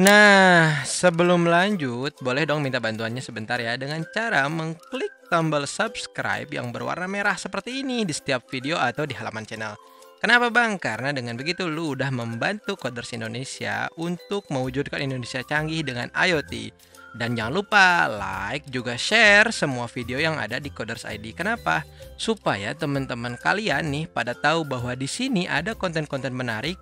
Nah, sebelum lanjut, boleh dong minta bantuannya sebentar ya dengan cara mengklik tombol subscribe yang berwarna merah seperti ini di setiap video atau di halaman channel. Kenapa bang? Karena dengan begitu lu udah membantu Coders Indonesia untuk mewujudkan Indonesia canggih dengan IoT. Dan jangan lupa like juga share semua video yang ada di Coders ID. Kenapa? Supaya teman-teman kalian nih pada tahu bahwa di sini ada konten-konten menarik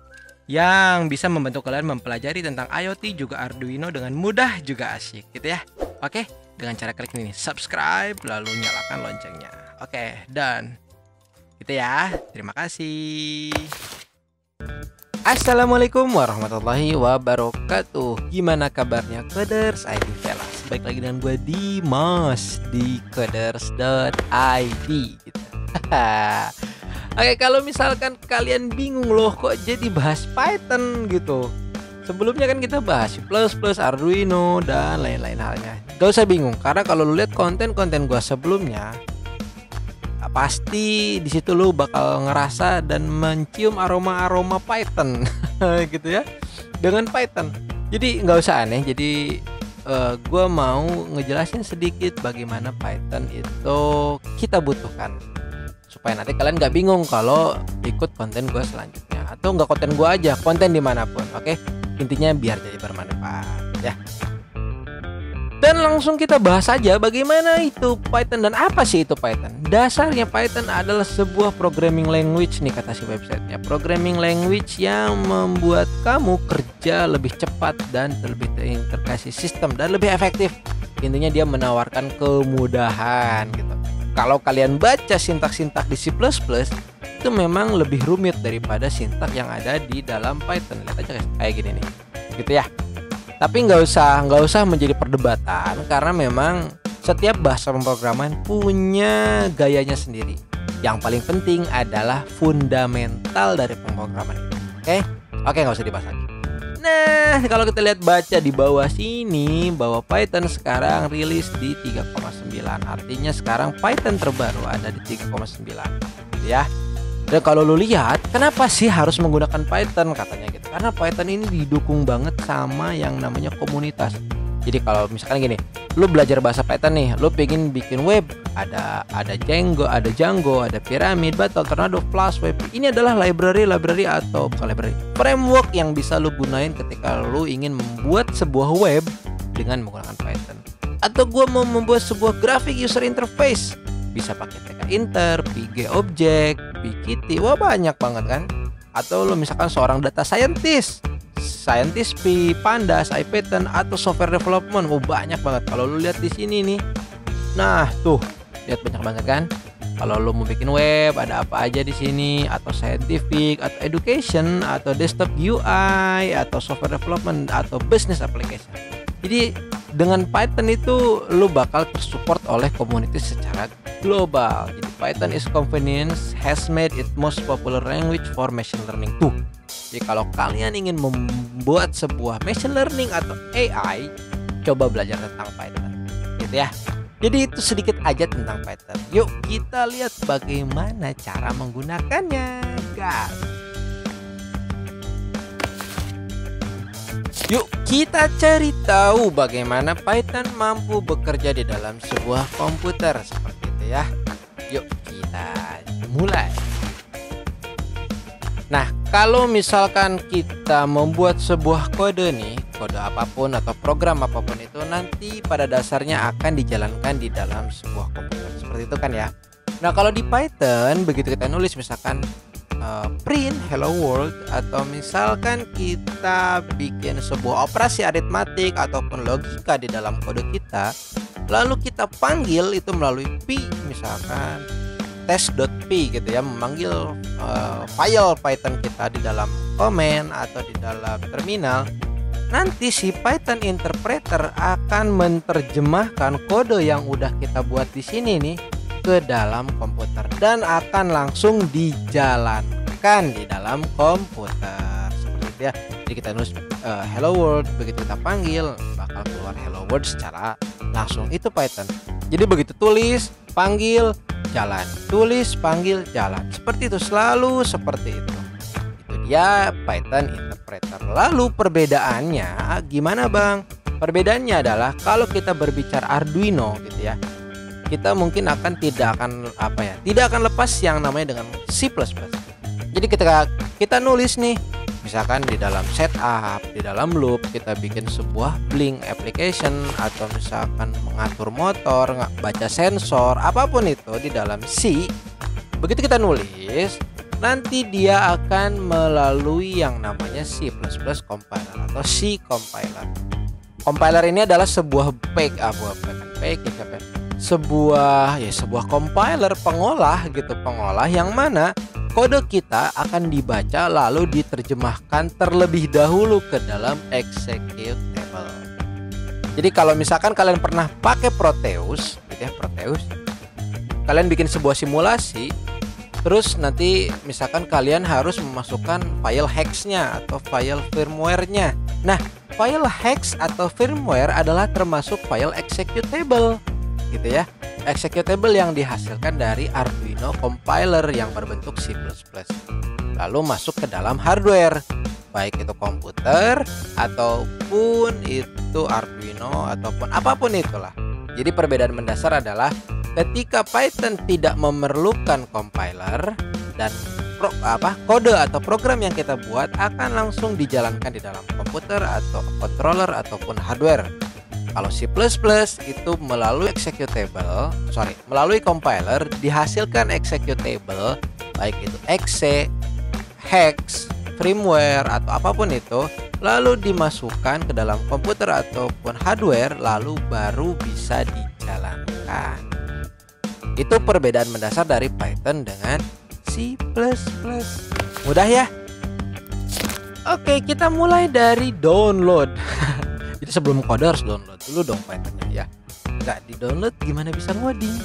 yang bisa membantu kalian mempelajari tentang IoT juga Arduino dengan mudah juga asyik gitu ya. Oke, dengan cara klik ini subscribe lalu nyalakan loncengnya. Oke, dan gitu ya. Terima kasih. Assalamualaikum warahmatullahi wabarakatuh. Gimana kabarnya Coders ID Velas? Baik lagi dengan gue Dimas di coders.id gitu. Oke, kalau misalkan kalian bingung loh kok jadi bahas Python gitu. Sebelumnya kan kita bahas C++, Arduino, dan lain-lain halnya. Gak usah bingung, karena kalau lu lihat konten-konten gua sebelumnya, pasti di situ lu bakal ngerasa dan mencium aroma-aroma Python gitu ya. Dengan Python. Jadi nggak usah aneh. Jadi gua mau ngejelasin sedikit bagaimana Python itu kita butuhkan, supaya nanti kalian nggak bingung kalau ikut konten gue selanjutnya, atau nggak konten gue aja, konten dimanapun. Oke, intinya biar jadi bermanfaat ya. Dan langsung kita bahas aja bagaimana itu Python dan apa sih itu Python. Dasarnya Python adalah sebuah programming language nih kata si websitenya. Programming language yang membuat kamu kerja lebih cepat dan lebih terintegrasi sistem dan lebih efektif. Intinya dia menawarkan kemudahan gitu. Kalau kalian baca sintak-sintak di C++, itu memang lebih rumit daripada sintak yang ada di dalam Python. Lihat aja kayak gini nih, gitu ya. Tapi nggak usah menjadi perdebatan, karena memang setiap bahasa pemrograman punya gayanya sendiri. Yang paling penting adalah fundamental dari pemrograman itu. Oke, nggak usah dibahas lagi. Nah, kalau kita lihat baca di bawah sini bahwa Python sekarang rilis di 3,9. Artinya sekarang Python terbaru ada di 3,9 ya. Dan kalau lu lihat, kenapa sih harus menggunakan Python katanya gitu? Karena Python ini didukung banget sama yang namanya komunitas. Jadi kalau misalkan gini, lu belajar bahasa Python nih, lu pengen bikin web, ada Django, ada Pyramid, Battle, Tornado, Flash Web. Ini adalah library atau bukan library, framework yang bisa lu gunain ketika lu ingin membuat sebuah web dengan menggunakan Python. Atau gua mau membuat sebuah graphic user interface, bisa pakai tkinter, pgobject, pkitty, wah banyak banget kan. Atau lu misalkan seorang data scientist pandas, IPython, atau software development, banyak banget. Kalau lu lihat di sini nih, nah tuh lihat banyak banget kan. Kalau lu mau bikin web, ada apa aja di sini, atau scientific, atau education, atau desktop UI, atau software development, atau business application. Jadi dengan Python itu lu bakal tersupport oleh komunitas secara global. Jadi Python is convenience has made it most popular language for machine learning too. Jadi kalau kalian ingin membuat sebuah machine learning atau AI, coba belajar tentang Python gitu ya. Jadi itu sedikit aja tentang Python. Yuk kita lihat bagaimana cara menggunakannya, guys. Yuk kita cari tahu bagaimana Python mampu bekerja di dalam sebuah komputer seperti itu ya. Yuk kita mulai. Nah, kalau misalkan kita membuat sebuah kode nih, kode apapun atau program apapun itu nanti pada dasarnya akan dijalankan di dalam sebuah komputer. Seperti itu kan ya. Nah, kalau di Python begitu kita nulis misalkan print hello world, atau misalkan kita bikin sebuah operasi aritmatik ataupun logika di dalam kode kita, lalu kita panggil itu melalui P, misalkan test.p gitu ya, memanggil file Python kita di dalam komen atau di dalam terminal. Nanti si Python interpreter akan menerjemahkan kode yang udah kita buat di sini nih ke dalam komputer dan akan langsung dijalankan di dalam komputer seperti itu ya. Jadi kita nulis hello world, begitu kita panggil bakal keluar hello world secara langsung. Itu Python. Jadi begitu tulis, panggil, jalan, tulis, panggil, jalan. Seperti itu, selalu seperti itu. Itu dia Python interpreter. interpreter. Lalu perbedaannya gimana Bang? Perbedaannya adalah kalau kita berbicara Arduino gitu ya, kita mungkin tidak akan lepas yang namanya dengan C++. Jadi ketika kita nulis nih, misalkan di dalam setup, di dalam loop kita bikin sebuah blink application, atau misalkan mengatur motor, baca sensor, apapun itu di dalam C, begitu kita nulis, nanti dia akan melalui yang namanya C++ compiler atau C compiler. Compiler ini adalah sebuah sebuah compiler, pengolah yang mana kode kita akan dibaca lalu diterjemahkan terlebih dahulu ke dalam executable. Jadi kalau misalkan kalian pernah pakai Proteus, kalian bikin sebuah simulasi, terus nanti misalkan kalian harus memasukkan file hex-nya atau file firmware-nya. Nah, file hex atau firmware adalah termasuk file executable gitu ya. Executable yang dihasilkan dari Arduino compiler yang berbentuk C++. Lalu masuk ke dalam hardware, baik itu komputer ataupun itu Arduino ataupun apapun itulah. Jadi perbedaan mendasar adalah ketika Python tidak memerlukan compiler dan kode atau program yang kita buat akan langsung dijalankan di dalam komputer atau controller ataupun hardware. Kalau C++ itu melalui compiler dihasilkan executable, baik itu exe, hex, firmware atau apapun itu, lalu dimasukkan ke dalam komputer ataupun hardware, lalu baru bisa dijalankan. Itu perbedaan mendasar dari Python dengan C++. Mudah ya? Oke, kita mulai dari download. Jadi sebelum kode harus download dulu dong Pythonnya ya. Nggak di-download gimana bisa ngoding?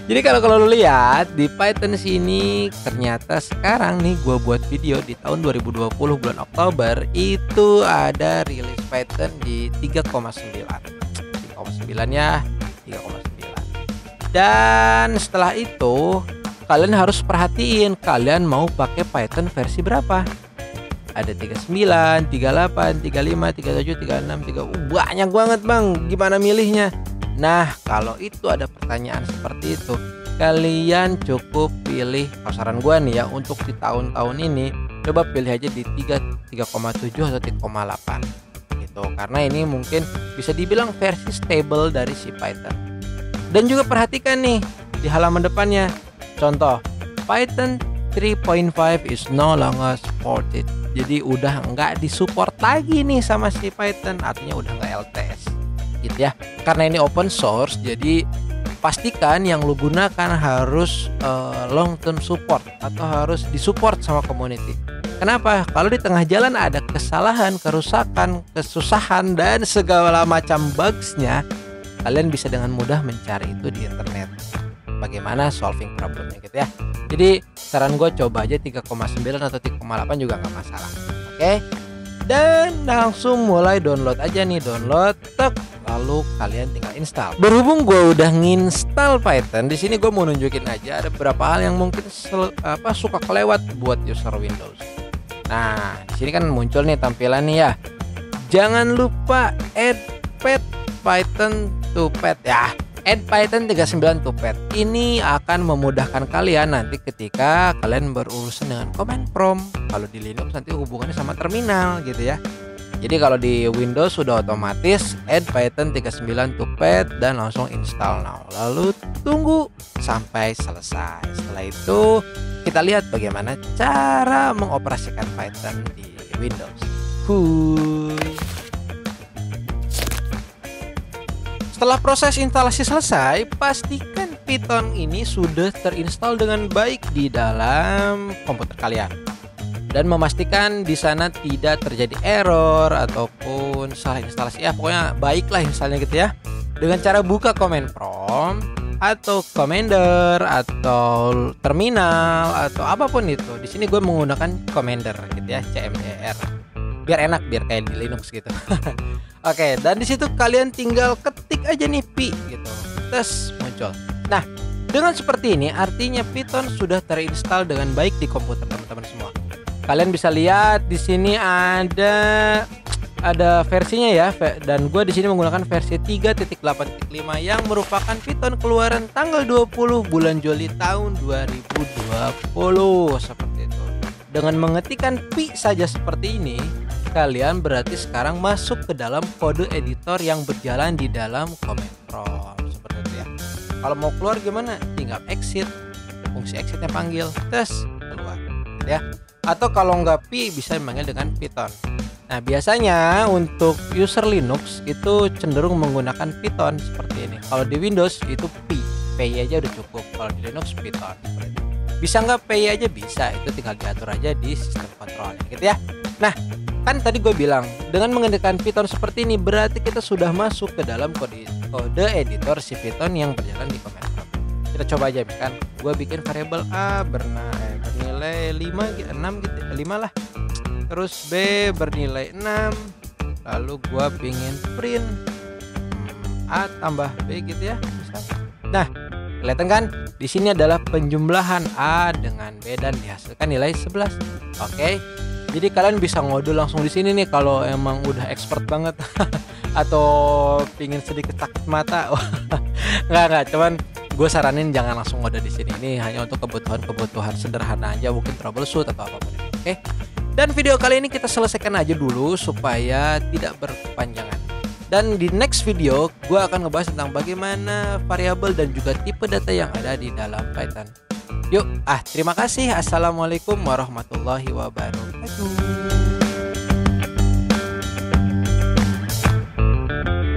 Jadi kalau lu lihat di Python sini, ternyata sekarang nih gua buat video di tahun 2020 bulan Oktober itu ada rilis Python di 3,9 ya, 3,9. Dan setelah itu kalian harus perhatiin kalian mau pakai Python versi berapa. Ada 39, 38, 35, 37, 36, banyak banget Bang. Gimana milihnya? Nah, kalau itu ada pertanyaan seperti itu, kalian cukup pilih, saran gua nih ya, untuk di tahun-tahun ini coba pilih aja di 3,7 atau 3,8 gitu. Karena ini mungkin bisa dibilang versi stable dari si Python. Dan juga perhatikan nih di halaman depannya. Contoh, Python 3.5 is no longer supported. Jadi udah nggak disupport lagi nih sama si Python, artinya udah nggak LTS gitu ya. Karena ini open source, jadi pastikan yang lu gunakan harus long term support atau harus disupport sama community. Kenapa? Kalau di tengah jalan ada kesalahan, kerusakan, kesusahan dan segala macam bugsnya, kalian bisa dengan mudah mencari itu di internet. Bagaimana solving problemnya gitu ya. Jadi saran gue coba aja 3,9 atau 3,8 juga nggak masalah. Oke. Dan langsung mulai download aja nih, download tek, lalu kalian tinggal install. Berhubung gue udah nginstal Python, di sini gue mau nunjukin aja ada beberapa hal yang mungkin suka kelewat buat user Windows. Nah, di sini kan muncul nih tampilan nih ya. Jangan lupa add pet Python to pet ya. Add Python 39 to pet. Ini akan memudahkan kalian nanti ketika kalian berurusan dengan command prompt. Kalau di Linux nanti hubungannya sama terminal gitu ya. Jadi kalau di Windows sudah otomatis add Python 39 to pet dan langsung install now. Lalu tunggu sampai selesai. Setelah itu kita lihat bagaimana cara mengoperasikan Python di Windows. Huy. Setelah proses instalasi selesai, pastikan Python ini sudah terinstall dengan baik di dalam komputer kalian. Dan memastikan di sana tidak terjadi error ataupun salah instalasi. Ya, pokoknya baiklah instalnya gitu ya. Dengan cara buka command prompt atau commander atau terminal atau apapun itu. Di sini gue menggunakan commander gitu ya, CMDR. Biar enak, biar kayak di Linux gitu. Oke, dan di situ kalian tinggal ketik aja nih pi gitu. Terus muncul. Nah, dengan seperti ini artinya Python sudah terinstall dengan baik di komputer teman-teman semua. Kalian bisa lihat di sini ada versinya ya, dan gue di sini menggunakan versi 3.8.5 yang merupakan Python keluaran tanggal 20 bulan Juli tahun 2020 seperti itu. Dengan mengetikkan pi saja seperti ini, kalian berarti sekarang masuk ke dalam kode editor yang berjalan di dalam command prompt seperti itu ya. Kalau mau keluar gimana? Tinggal exit, fungsi exitnya panggil, terus keluar ya. Atau kalau nggak pi bisa dipanggil dengan Python. Nah biasanya untuk user Linux itu cenderung menggunakan Python seperti ini. Kalau di Windows itu pi aja udah cukup. Kalau di Linux Python seperti itu. Bisa nggak pi aja? Bisa, itu tinggal diatur aja di sistem kontrolnya gitu ya. Nah kan tadi gue bilang dengan menggunakan Python seperti ini berarti kita sudah masuk ke dalam kode editor si Python yang berjalan di command prompt. Kita coba aja, misalkan gue bikin variabel A bernilai 5 gitu, 5 lah. Terus B bernilai 6. Lalu gue pingin print A tambah B gitu ya misalkan. Nah kelihatan kan di sini adalah penjumlahan A dengan B dan dihasilkan nilai 11. Oke. Jadi kalian bisa ngode langsung di sini nih kalau emang udah expert banget atau pingin sedikit sakit mata. Nggak, cuman gue saranin jangan langsung ngode di sini. Ini hanya untuk kebutuhan sederhana aja, mungkin troubleshoot atau apapun. Oke. Dan video kali ini kita selesaikan aja dulu supaya tidak berkepanjangan. Dan di next video gue akan ngebahas tentang bagaimana variabel dan juga tipe data yang ada di dalam Python. Yuk, terima kasih. Assalamualaikum warahmatullahi wabarakatuh.